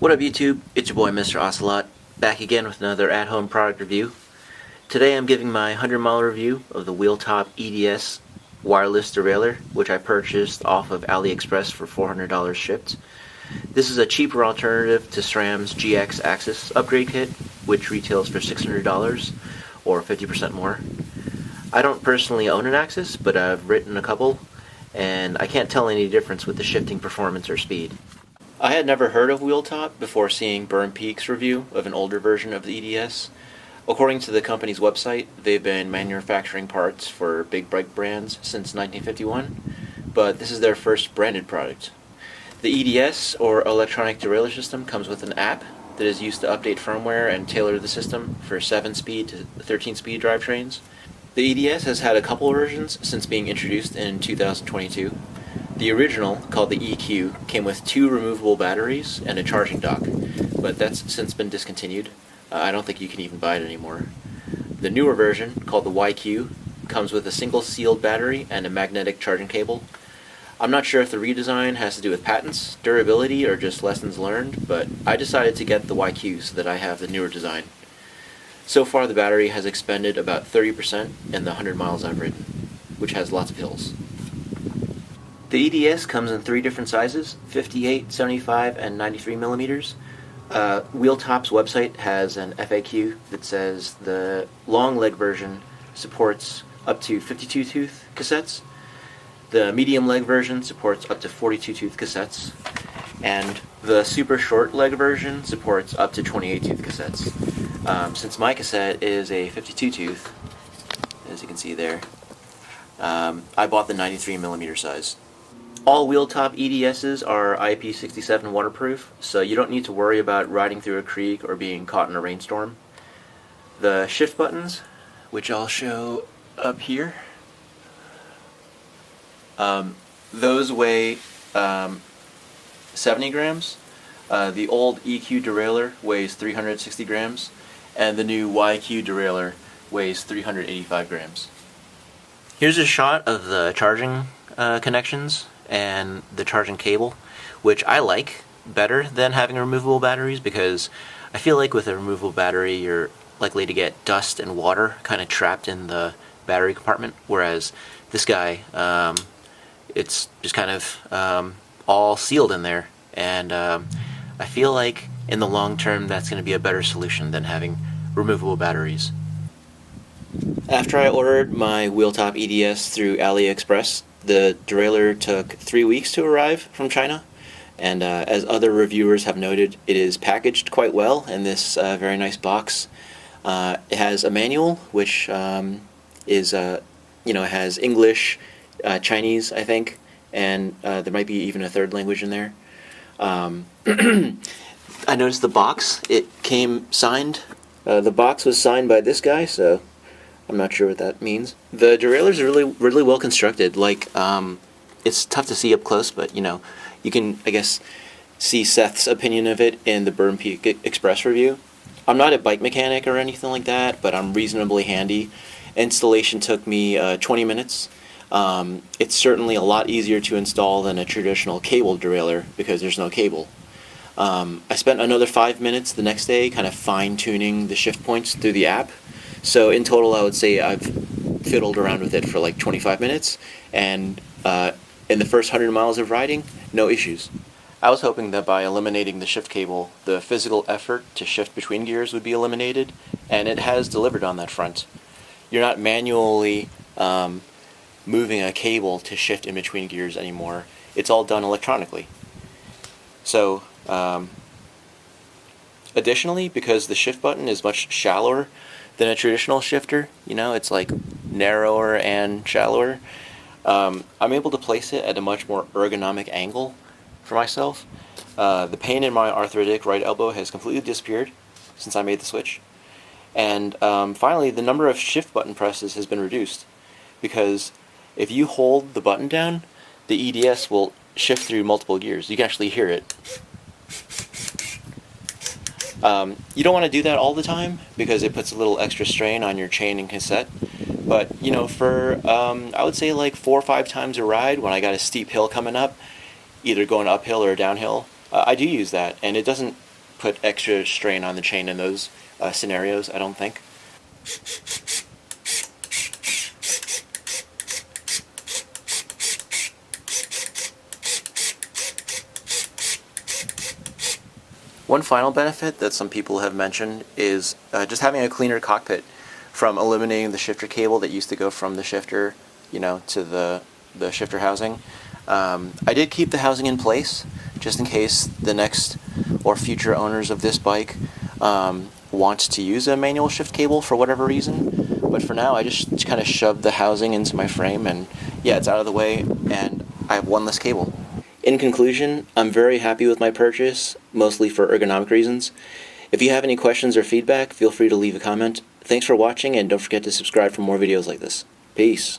What up YouTube? It's your boy Mr. Ocelot, back again with another at-home product review. Today I'm giving my 100-mile review of the Wheeltop EDS wireless derailleur, which I purchased off of AliExpress for $400 shipped. This is a cheaper alternative to SRAM's GX AXS upgrade kit, which retails for $600 or 50% more. I don't personally own an AXS, but I've written a couple, and I can't tell any difference with the shifting performance or speed. I had never heard of Wheeltop before seeing Burn Peak's review of an older version of the EDS. According to the company's website, they've been manufacturing parts for big bike brands since 1951, but this is their first branded product. The EDS, or Electronic Derailleur System, comes with an app that is used to update firmware and tailor the system for 7-speed to 13-speed drivetrains. The EDS has had a couple versions since being introduced in 2022. The original, called the EQ, came with 2 removable batteries and a charging dock, but that's since been discontinued. I don't think you can even buy it anymore. The newer version, called the YQ, comes with a single sealed battery and a magnetic charging cable. I'm not sure if the redesign has to do with patents, durability, or just lessons learned, but I decided to get the YQ so that I have the newer design. So far the battery has expended about 30% in the 100 miles I've ridden, which has lots of hills. The EDS comes in 3 different sizes, 58, 75, and 93 millimeters. Wheeltop's website has an FAQ that says the long leg version supports up to 52 tooth cassettes, the medium leg version supports up to 42 tooth cassettes, and the super short leg version supports up to 28 tooth cassettes. Since my cassette is a 52 tooth, as you can see there, I bought the 93 millimeter size. All Wheeltop EDSs are Ip67 Waterproof, so you don't need to worry about riding through a creek or being caught in a rainstorm. The shift buttons, which I'll show up here, those weigh 70 grams. The old EQ derailleur weighs 360 grams, and the new YQ derailleur weighs 385 grams. Here's a shot of the charging connections and the charging cable, which I like better than having removable batteries, because I feel like with a removable battery you're likely to get dust and water kind of trapped in the battery compartment, whereas this guy, it's just kind of all sealed in there, and I feel like in the long term that's going to be a better solution than having removable batteries. After I ordered my Wheeltop EDS through AliExpress, the derailleur took 3 weeks to arrive from China, and as other reviewers have noted, it is packaged quite well in this very nice box. It has a manual, which is, has English, Chinese, I think, and there might be even a third language in there. I noticed the box, it came signed. The box was signed by this guy, so I'm not sure what that means. The derailleur is really well constructed. Like, it's tough to see up close, but you can, I guess, see Seth's opinion of it in the Burn Peak Express review. I'm not a bike mechanic or anything like that, but I'm reasonably handy. Installation took me 20 minutes. It's certainly a lot easier to install than a traditional cable derailleur because there's no cable. I spent another 5 minutes the next day kind of fine-tuning the shift points through the app. So in total I would say I've fiddled around with it for like 25 minutes, and in the first 100 miles of riding, no issues. I was hoping that by eliminating the shift cable, the physical effort to shift between gears would be eliminated, and it has delivered on that front. You're not manually moving a cable to shift in between gears anymore. It's all done electronically. So additionally, because the shift button is much shallower than a traditional shifter, it's like narrower and shallower, I'm able to place it at a much more ergonomic angle for myself. The pain in my arthritic right elbow has completely disappeared since I made the switch. And finally, the number of shift button presses has been reduced, because if you hold the button down, the EDS will shift through multiple gears. You can actually hear it. You don't want to do that all the time because it puts a little extra strain on your chain and cassette, but for I would say like 4 or 5 times a ride when I got a steep hill coming up, either going uphill or downhill, I do use that, and it doesn't put extra strain on the chain in those scenarios, I don't think. One final benefit that some people have mentioned is just having a cleaner cockpit from eliminating the shifter cable that used to go from the shifter, to the shifter housing. I did keep the housing in place just in case the next or future owners of this bike want to use a manual shift cable for whatever reason. But for now, I just kind of shoved the housing into my frame, and yeah, it's out of the way, and I have one less cable. In conclusion, I'm very happy with my purchase, mostly for ergonomic reasons. If you have any questions or feedback, feel free to leave a comment. Thanks for watching, and don't forget to subscribe for more videos like this. Peace.